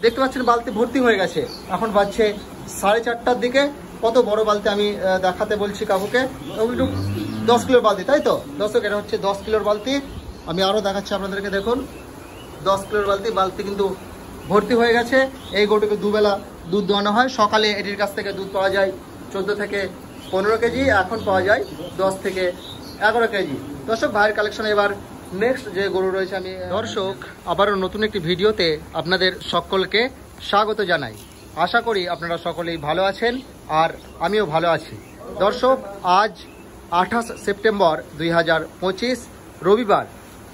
দেখতে পাচ্ছেন বালতি ভর্তি হয়ে গেছে। এখন বাজছে 4:30টার দিকে। কত বড় বালতি আমি দেখাতে বলছি কাকুকে, 10 কিলোর বালতি, তাই তো দর্শক? এটা হচ্ছে 10 কিলোর বালতি। আমি আরও দেখাচ্ছি আপনাদেরকে, দেখুন 10 কিলোর বালতি কিন্তু ভর্তি হয়ে গেছে। এই গরুটিকে দুবেলা দুধ দোয়ানো হয়। সকালে এটির কাছ থেকে দুধ পাওয়া যায় 14 থেকে 15 কেজি, এখন পাওয়া যায় 10 থেকে 11 কেজি। দর্শক, ভাইয়ের কালেকশনে এবার নেক্সট যে গরু রয়েছে আমি দর্শক আবারও নতুন একটি ভিডিওতে আপনাদের সকলকে স্বাগত জানাই। আশা করি আপনারা সকলেই ভালো আছেন আর আমিও ভালো আছি। দর্শক, আজ 28 সেপ্টেম্বর 2025 রবিবার।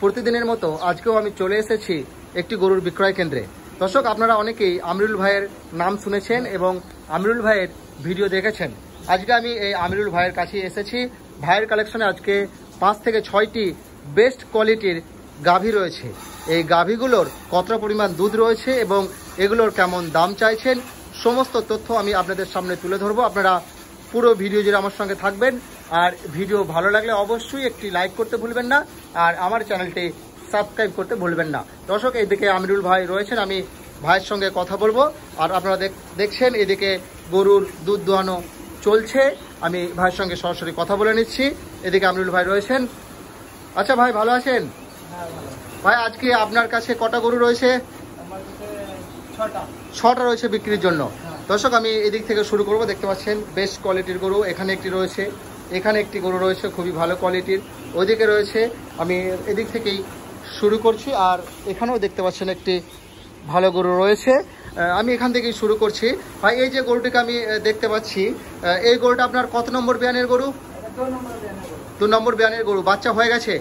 প্রতিদিনের মতো আজকেও আমি চলে এসেছি একটি গরুর বিক্রয় কেন্দ্রে। দর্শক, আপনারা অনেকেই আমিরুল ভাইয়ের নাম শুনেছেন এবং আমিরুল ভাইয়ের ভিডিও দেখেছেন। আজকে আমি এই আমিরুল ভাইয়ের কাছে এসেছি। ভাইয়ের কালেকশনে আজকে 5 থেকে 6টি বেস্ট কোয়ালিটির গাভী রয়েছে। এই গাভীগুলোর কতটা পরিমাণ দুধ রয়েছে এবং এগুলোর কেমন দাম চাইছেন, সমস্ত তথ্য আমি আপনাদের সামনে তুলে ধরবো। আপনারা পুরো ভিডিও জুড়ে আমার সঙ্গে থাকবেন। আর ভিডিও ভালো লাগলে অবশ্যই একটি লাইক করতে ভুলবেন না, আর আমার চ্যানেলটি সাবস্ক্রাইব করতে ভুলবেন না। দর্শক, এইদিকে আমিরুল ভাই রয়েছেন, আমি ভাইয়ের সঙ্গে কথা বলবো। আর আপনারা দেখছেন এদিকে গরুর দুধ দোয়ানো চলছে। আমি ভাইয়ের সঙ্গে সরাসরি কথা বলে নিচ্ছি। এদিকে আমিরুল ভাই রয়েছেন। আচ্ছা ভাই, ভালো আছেন? ভাই, আজকে আপনার কাছে কটা গরু রয়েছে? 6টা রয়েছে বিক্রির জন্য। দর্শক, আমি এদিক থেকে শুরু করব। দেখতে পাচ্ছেন বেস্ট কোয়ালিটির গরু এখানে একটি রয়েছে, এখানে একটি গরু রয়েছে খুবই ভালো কোয়ালিটির, ওইদিকে রয়েছে। আমি এদিক থেকেই শুরু করছি। আর এখানেও দেখতে পাচ্ছেন একটি ভালো গরু রয়েছে। আমি এখান থেকেই শুরু করছি। ভাই, এই যে গরুটিকে আমি দেখতে পাচ্ছি, এই গরুটা আপনার কত নম্বর বিয়ানের গরু? 2 নম্বর বিয়ানের গরু। বাচ্চা হয়ে গেছে?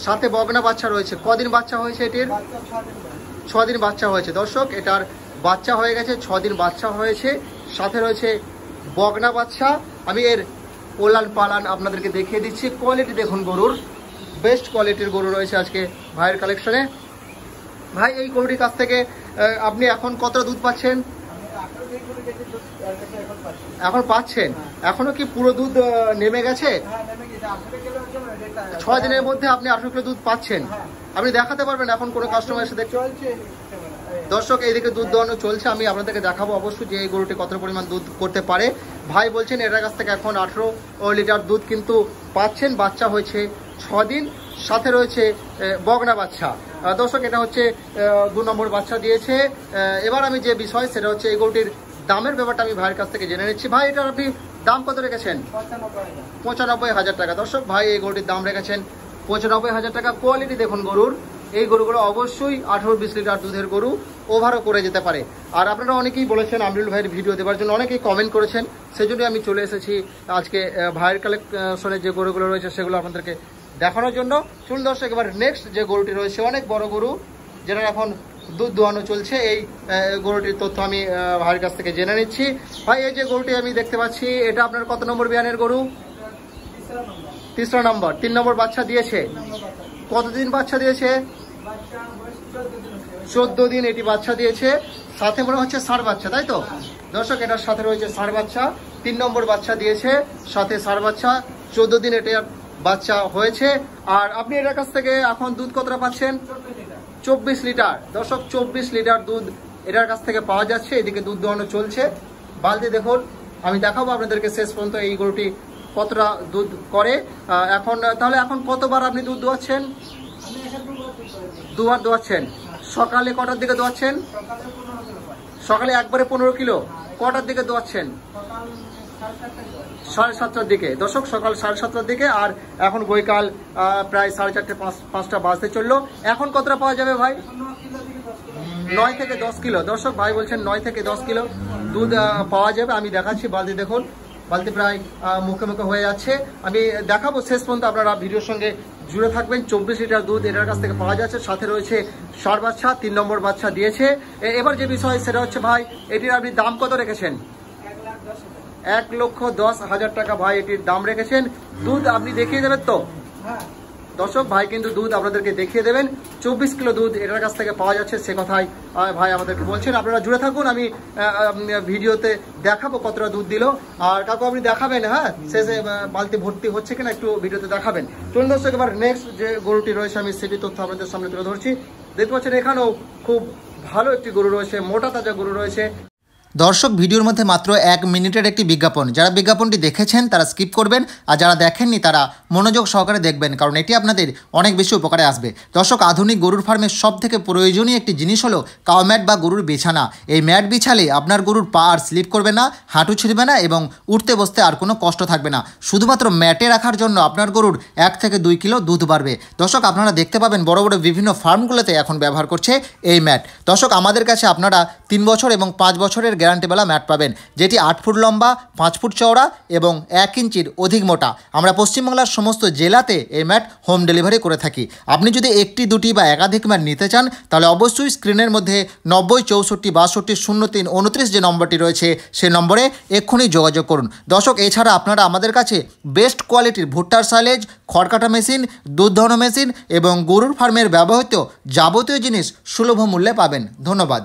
সাথে বগনা বাচ্চা রয়েছে। কদিন বাচ্চা হয়েছে এটির? 6 দিন বাচ্চা হয়েছে। দর্শক, এটার বাচ্চা হয়ে গেছে, 6 দিন বাচ্চা হয়েছে, সাথে রয়েছে বগনা বাচ্চা। আমি এর ওলান পালান আপনাদেরকে দেখিয়ে দিচ্ছি। কোয়ালিটি দেখুন গরুর, বেস্ট কোয়ালিটির গরু রয়েছে আজকে ভাইয়ের কালেকশনে। ভাই, এই গরুটির কাছ থেকে আপনি এখন কতটা দুধ পাচ্ছেন? এখন পাচ্ছেন? এখনো কি পুরো দুধ নেমে গেছে? 6 দিনের মধ্যে আপনি 18 কিলো দুধ পাচ্ছেন। আপনি দেখাতে পারবেন এখন কোনো কাস্টমার এসে দেখতে? দর্শক, এইদিকে দুধ দোয়ানো চলছে। আমি আপনাদেরকে দেখাবো অবশ্যই যে এই গরুটি কত পরিমাণ দুধ করতে পারে। ভাই বলছেন এটার কাছ থেকে এখন 18 লিটার দুধ কিন্তু পাচ্ছেন। বাচ্চা হয়েছে 6 দিন, সাথে রয়েছে বগনা বাচ্চা। দর্শক, এটা হচ্ছে 2 নম্বর বাচ্চা দিয়েছে। এবার আমি যে বিষয় সেটা হচ্ছে এই গরুটির দামের ব্যাপারটা আমি ভাইয়ের কাছ থেকে জেনে নিচ্ছি। ভাই, এটার আপনি দাম কত রেখেছেন? 95,000 টাকা। দর্শক, ভাই এই গরুটির দাম রেখেছেন 95,000 টাকা। কোয়ালিটি দেখুন গরুর। এই গরুগুলো অবশ্যই 18-20 লিটার দুধের গরু, ওভারও করে যেতে পারে। আর আপনারা অনেকেই বলেছেন আমিরুল ভাইয়ের ভিডিও দেওয়ার জন্য, অনেকেই কমেন্ট করেছেন, সেজন্য আমি চলে এসেছি আজকে ভাইয়ের কালেকশনের যে গরুগুলো রয়েছে সেগুলো আপনাদেরকে দেখানোর জন্য। চলুন দর্শক, এবার নেক্সট যে গরুটি রয়েছে, অনেক বড় গরু, যেটা এখন দুধ দোয়ানো চলছে, এই গরুটির তথ্য আমি ভাইয়ের কাছ থেকে জেনে নিচ্ছি। ভাই, এই যে গরুটি আমি দেখতে পাচ্ছি, এটা আপনার কত নম্বর বিয়ানের গরু? 3 নম্বর। 3 নম্বর বাচ্চা দিয়েছে। কতদিন বাচ্চা দিয়েছে? 14 দিন এটি বাচ্চা দিয়েছে। সাথে মনে হচ্ছে ষাঁড় বাচ্চা, তাই তো? দর্শক, এটার সাথে রয়েছে ষাঁড় বাচ্চা। 3 নম্বর বাচ্চা দিয়েছে, সাথে ষাঁড় বাচ্চা। 14 দিন এটা বাচ্চা হয়েছে। আর আপনি এটার কাছ থেকে এখন দুধ কতটা পাচ্ছেন? 24 লিটার। দর্শক, 24 লিটার দুধ এটার কাছ থেকে পাওয়া যাচ্ছে। এদিকে দুধ দোয়ানো চলছে। বালতি দেখুন, আমি দেখাবো আপনাদেরকে শেষ পর্যন্ত এই গরুটি কতটা দুধ করে। তাহলে এখন কতবার আপনি দুধ দোয়াচ্ছেন? 2 বার দোয়াচ্ছেন। সকালে কটার দিকে দোয়াচ্ছেন? সকালে একবারে 15 কিলো। কটার দিকে দোয়াচ্ছেন? 7:30টার দিকে। দর্শক, সকাল 7:30টার দিকে। আর এখন বৈকাল প্রায় 4:30-5টা বাজতে চললো। এখন কতটা পাওয়া যাবে ভাই? 9 থেকে 10 কিলো। দর্শক, ভাই বলছেন 9 থেকে 10 কিলো দুধ পাওয়া যাবে। আমি দেখাচ্ছি বালতি দেখুন, বালতি প্রায় মুখে মুখে হয়ে যাচ্ছে। আমি দেখাবো শেষ পর্যন্ত, আপনারা ভিডিওর সঙ্গে জুড়ে থাকবেন। 24 লিটার দুধ এটার কাছ থেকে পাওয়া যাচ্ছে। সাথে রয়েছে ষাঁড় বাচ্চা, 3 নম্বর বাচ্চা দিয়েছে। এবার যে বিষয় সেটা হচ্ছে, ভাই এটির আপনি দাম কত রেখেছেন? 1,10,000 টাকা ভাই এটির দাম রেখেছেন। দুধ আপনি দেখিয়ে দেবেন তো? দর্শক, ভাই কিন্তু দুধ আপনাদেরকে দেখিয়ে দেবেন। 24 কিলো দুধ এটার কাছ থেকে পাওয়া যাচ্ছে, সে কথাই ভাই আমাদেরকে বলছেন। আপনারা জুড়ে থাকুন, আমি ভিডিওতে দেখাবো কতটা দুধ দিল। আর কাকু আপনি দেখাবেন, হ্যাঁ, শেষে বালতি ভর্তি হচ্ছে কিনা একটু ভিডিওতে দেখাবেন। চলুন দর্শক, এবার নেক্সট যে গরুটি রয়েছে আমি সেটি তথ্য আপনাদের সামনে তুলে ধরছি। দেখতে পাচ্ছেন এখানেও খুব ভালো একটি গরু রয়েছে, মোটা তাজা গরু রয়েছে। দর্শক, ভিডিওর মধ্যে মাত্র 1 মিনিটের একটি বিজ্ঞাপন। যারা বিজ্ঞাপনটি দেখেছেন তারা স্কিপ করবেন, আর যারা দেখেননি তারা মনোযোগ সহকারে দেখবেন, কারণ এটি আপনাদের অনেক বেশি উপকারে আসবে। দর্শক, আধুনিক গরুর ফার্মের সবথেকে প্রয়োজনীয় একটি জিনিস হলো কাউ ম্যাট বা গরুর বিছানা। এই ম্যাট বিছালে আপনার গরুর পা আর স্লিপ করবে না, হাঁটু ছিঁড়বে না এবং উঠতে বসতে আর কোনো কষ্ট থাকবে না। শুধুমাত্র ম্যাটে রাখার জন্য আপনার গরুর 1 থেকে 2 কিলো দুধ বাড়বে। দর্শক, আপনারা দেখতে পাবেন বড় বড় বিভিন্ন ফার্মগুলোতে এখন ব্যবহার করছে এই ম্যাট। দর্শক, আমাদের কাছে আপনারা 3 বছর এবং 5 বছরের গ্যারান্টিওয়ালা ম্যাট পাবেন, যেটি 8 ফুট লম্বা, 5 ফুট চওড়া এবং 1 ইঞ্চির অধিক মোটা। আমরা পশ্চিমবাংলার সমস্ত জেলাতে এই ম্যাট হোম ডেলিভারি করে থাকি। আপনি যদি 1টি 2টি বা একাধিক ম্যাট নিতে চান তাহলে অবশ্যই স্ক্রিনের মধ্যে 90 64 62 03 29 যে নম্বরটি রয়েছে সেই নম্বরে এক্ষুনি যোগাযোগ করুন। দর্শক, এছাড়া আপনারা আমাদের কাছে বেস্ট কোয়ালিটির ভুট্টার সাইলেজ, খড়কাটা মেশিন, দুধ দহন মেশিন এবং গরুর ফার্মের ব্যবহৃত যাবতীয় জিনিস সুলভ মূল্যে পাবেন। ধন্যবাদ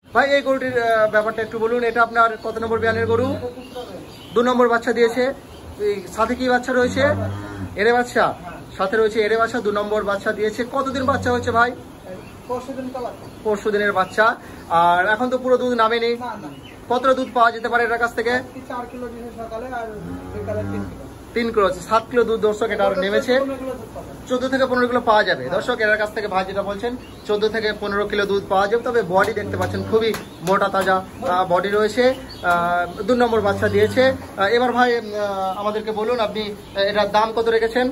ভাই। এই গরুটির ব্যাপারটা একটু বলুন। এটা আপনার কত নম্বর বিয়ানের গরু? 2 নম্বর বাচ্চা দিয়েছে। সাথে কি বাচ্চা রয়েছে? এরে বাচ্চা সাথে রয়েছে। এরে বাচ্চা 2 নম্বর বাচ্চা দিয়েছে। কতদিন বাচ্চা হয়েছে ভাই? পরশু দিনের বাচ্চা। আর এখন তো পুরো দুধ নামেনি। কতটা দুধ পাওয়া যেতে পারে এটার কাছ থেকে? 4 কিলো সকালে আর বিকালে 3 কিলো। 7 কিলো দুধ দর্শক এটা নেমেছে। 14 থেকে 15 কিলো পাওয়া যাবে। দর্শক, এর কাছ থেকে ভাই যেটা বলছেন 14 থেকে 15 কিলো দুধ পাওয়া যাবে। তবে বডি দেখতে পাচ্ছেন খুবই মোটা তাজা বডি রয়েছে। 2 নম্বর বাচ্চা দিয়েছে। এবার ভাই আমাদেরকে বলুন আপনি এটার দাম কত রেখেছেন?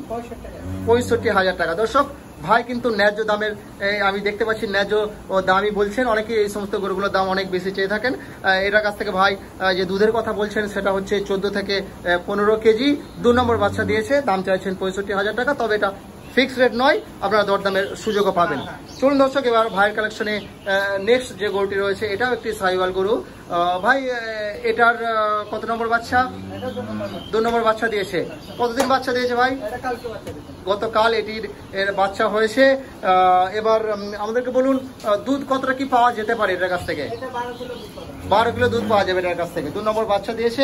65,000 টাকা। দর্শক, ভাই কিন্তু ন্যায্য দামের, আমি দেখতে পাচ্ছি ন্যায্য দামই বলছেন। অনেকে এই সমস্ত গরুগুলোর দাম অনেক বেশি চেয়ে থাকেন। এটার কাছ থেকে ভাই যে দুধের কথা বলছেন সেটা হচ্ছে 14 থেকে 15 কেজি। 2 নম্বর বাচ্চা দিয়েছে। দাম চাইছেন 65,000 টাকা। তবে এটা ফিক্সড রেট নয়, আপনারা দরদামের সুযোগও পাবেন। চলুন দর্শক, এবার ভাইয়ের কালেকশনে নেক্সট যে গরুটি রয়েছে এটাও একটি সাহিওয়াল গরু। ভাই এটার কত নম্বর বাচ্চা? 2 নম্বর বাচ্চা দিয়েছে। কতদিন বাচ্চা দিয়েছে ভাই? গতকাল এটির বাচ্চা হয়েছে। এবার আমাদেরকে বলুন দুধ কতটা কি পাওয়া যেতে পারে এটার কাছ থেকে? 12 কিলো দুধ পাওয়া যাবে এটার কাছ থেকে। 2 নম্বর বাচ্চা দিয়েছে,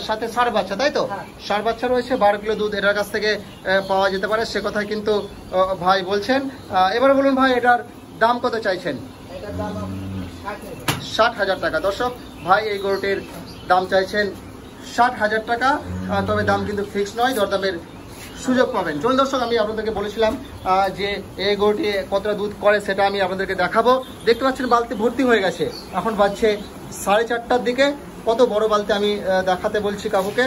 সাথে ষাঁড় বাচ্চা, তাই তো? ষাঁড় বাচ্চা রয়েছে। 12 কিলো দুধ এটার কাছ থেকে পাওয়া যেতে পারে, সে কথা কিন্তু ভাই বলছেন। এবারে বলুন ভাই এটার দাম কত চাইছেন? 60,000 টাকা। দর্শক, ভাই এই গরুটির দাম চাইছেন 60,000 টাকা। তবে দাম কিন্তু ফিক্স নয়, দরদামের সুযোগ পাবেন। চলুন দর্শক, আমি আপনাদেরকে বলেছিলাম যে এই গরুটি কতটা দুধ করে সেটা আমি আপনাদেরকে দেখাবো। দেখতে পাচ্ছেন বালতি ভর্তি হয়ে গেছে। এখন বাজছে 4:30টার দিকে। কত বড় বালতি আমি দেখাতে বলছি কাকুকে।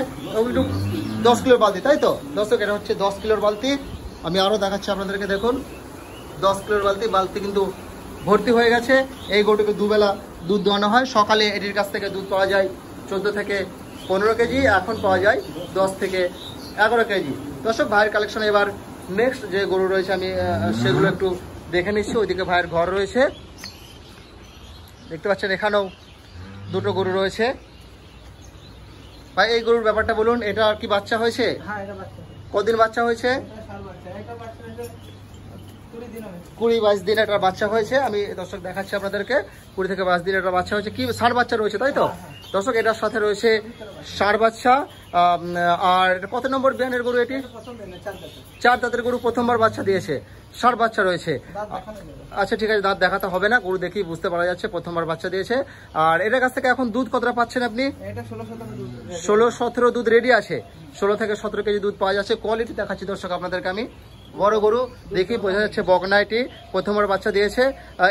10 কিলোর বালতি, তাই তো? দর্শক, এটা হচ্ছে 10 কিলোর বালতি। আমি আরও দেখাচ্ছি আপনাদেরকে। দেখুন 10 কিলোর বালতি। বালতি কিন্তু ভর্তি হয়ে গেছে। এই গরুটিকে দুবেলা দুধ দোয়ানো হয়। সকালে এটির কাছ থেকে দুধ পাওয়া যায় 14 থেকে 15 কেজি। এখন পাওয়া যায় 10 থেকে 11 কেজি। দর্শক, ভাইয়ের কালেকশনে এবার নেক্সট যে গরু রয়েছে আমি সেগুলো একটু দেখে নিচ্ছি। ওইদিকে ভাইয়ের ঘর রয়েছে, দেখতে পাচ্ছেন। এখানেও 2টো গরু রয়েছে। ভাই এই গরুর ব্যাপারটা বলুন। এটা কি বাচ্চা হয়েছে? কদিন বাচ্চা হয়েছে? 20-22 দিন একটা বাচ্চা হয়েছে। আমি দর্শক দেখাচ্ছি আপনাদেরকে। 20 থেকে 22 দিন একটা বাচ্চা হয়েছে। কি ষাঁড় বাচ্চা রয়েছে, তাই তো? দর্শক, এটার সাথে রয়েছে ষাঁড় বাচ্চা। আর কত নম্বর বিয়ানের গরু এটি? 4 দাঁতের গরু। প্রথমবার বাচ্চা দিয়েছে। ষাঁড় বাচ্চা রয়েছে। আচ্ছা ঠিক আছে, দাঁত দেখাতে হবে না, গরু দেখেই বুঝতে পারা যাচ্ছে প্রথমবার বাচ্চা দিয়েছে। আর এটার কাছ থেকে এখন দুধ কতটা পাচ্ছেন আপনি? 16-17 দুধ রেডি আছে। 16 থেকে 17 কেজি দুধ পাওয়া যাচ্ছে। কোয়ালিটি দেখাচ্ছি দর্শক আপনাদেরকে আমি। বড় গরু দেখেই বোঝা যাচ্ছে বকনা এটি। প্রথমবার বাচ্চা দিয়েছে।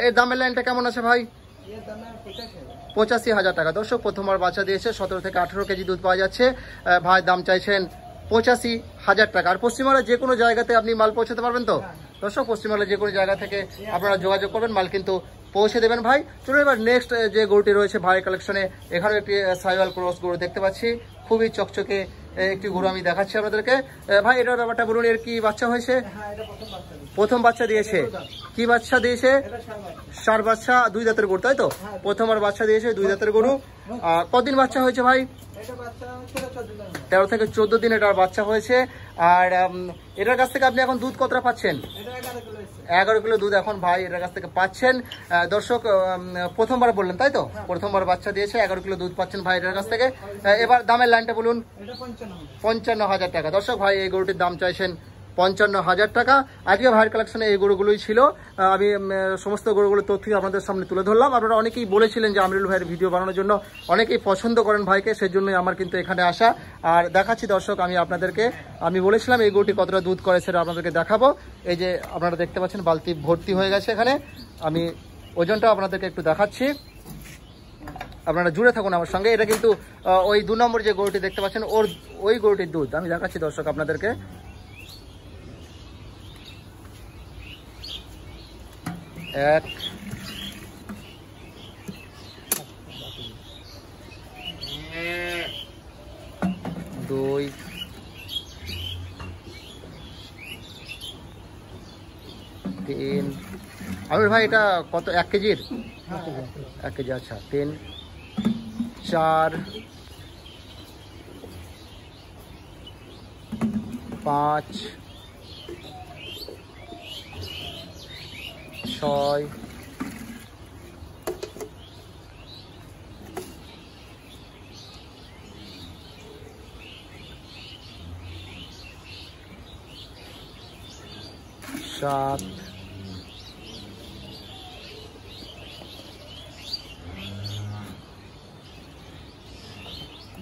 এর দামের লাইনটা কেমন আছে ভাই? 85,000 টাকা। দর্শক, প্রথমবার বাচ্চা দিয়েছে। 17 থেকে 18 কেজি দুধ পাওয়া যাচ্ছে। ভাই দাম চাইছেন 85,000 টাকা। আর পশ্চিমবাংলার যে কোনো জায়গাতে আপনি মাল পৌঁছাতে পারবেন তো? দর্শক, পশ্চিমবাংলার যে কোনো জায়গা থেকে আপনারা যোগাযোগ করবেন, মাল কিন্তু পৌঁছে দেবেন ভাই। চলুন এবার নেক্সট যে গরুটি রয়েছে ভাইয়ের কালেকশনে, এখানেও একটি সাহিওয়াল ক্রস গরু দেখতে পাচ্ছি। খুবই চকচকে একটি গরু আমি দেখাচ্ছি আপনাদেরকে। ভাই এটার ব্যাপারটা বলুন। এর কি বাচ্চা হয়েছে? প্রথম বাচ্চা দিয়েছে। কি বাচ্চা দিয়েছে? ষাঁড় বাচ্চা। 2 দাঁতের গরু, তাই তো? প্রথমবার বাচ্চা দিয়েছে, 2 দাঁতের গরু। কদিন বাচ্চা হয়েছে ভাই? 13 থেকে 14 দিন এটার বাচ্চা হয়েছে। আর এটার কাছ থেকে আপনি এখন দুধ কতটা পাচ্ছেন? 11 কিলো দুধ এখন ভাই এটার কাছ থেকে পাচ্ছেন। দর্শক, প্রথমবার বললেন, তাই তো? প্রথমবার বাচ্চা দিয়েছে, 11 কিলো দুধ পাচ্ছেন ভাই এটার কাছ থেকে। এবার দামের লাইনটা বলুন। 55,000 টাকা। দর্শক, ভাই এই গরুটির দাম চাইছেন 55,000 টাকা। আজকে ভাইয়ের কালেকশনে এই গরুগুলোই ছিল। আমি সমস্ত গরুগুলোর তথ্যই আপনাদের সামনে তুলে ধরলাম। আপনারা অনেকেই বলেছিলেন যে আমিরুল ভাইয়ের ভিডিও বানানোর জন্য, অনেকেই পছন্দ করেন ভাইকে, সেই জন্যই আমার কিন্তু এখানে আসা। আর দেখাচ্ছি দর্শক আমি আপনাদেরকে, আমি বলেছিলাম এই গরুটি কতটা দুধ করে সেটা আপনাদেরকে দেখাবো। এই যে আপনারা দেখতে পাচ্ছেন বালতি ভর্তি হয়ে গেছে এখানে। আমি ওজনটা আপনাদেরকে একটু দেখাচ্ছি, আপনারা জুড়ে থাকুন আমার সঙ্গে। এটা কিন্তু ওই 2 নম্বর যে গরুটি দেখতে পাচ্ছেন ওই গরুটির দুধ আমি দেখাচ্ছি দর্শক আপনাদেরকে। এক, দুই, তিন। আমির ভাই এটা কত, 1 কেজির? 1 কেজি, আচ্ছা। 3, 4, 5, 6, 7,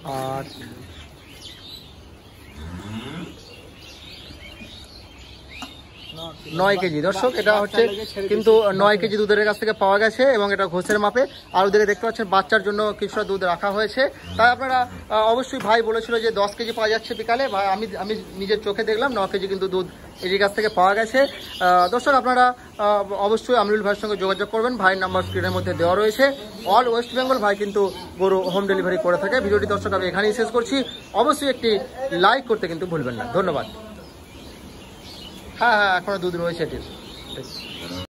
8, 9 কেজি। দর্শক এটা হচ্ছে কিন্তু 9 কেজি দুধের কাছ থেকে পাওয়া গেছে এবং এটা ঘোষের মাপে। আর ওদিকে দেখতে পাচ্ছেন বাচ্চার জন্য কিছুটা দুধ রাখা হয়েছে। তাই আপনারা অবশ্যই, ভাই বলেছিল যে 10 কেজি পাওয়া যাচ্ছে বিকালে, ভাই আমি নিজের চোখে দেখলাম 9 কেজি কিন্তু দুধ এই কাছ থেকে পাওয়া গেছে। দর্শক আপনারা অবশ্যই আমিরুল ভাইয়ের সঙ্গে যোগাযোগ করবেন, ভাইয়ের নাম্বার স্ক্রিনের মধ্যে দেওয়া রয়েছে। অল ওয়েস্ট বেঙ্গল ভাই কিন্তু গরু হোম ডেলিভারি করে থাকে। ভিডিওটি দর্শক আমি এখানেই শেষ করছি। অবশ্যই একটি লাইক করতে কিন্তু ভুলবেন না। ধন্যবাদ। হ্যাঁ, এখনো দুধ রয়েছে এটির।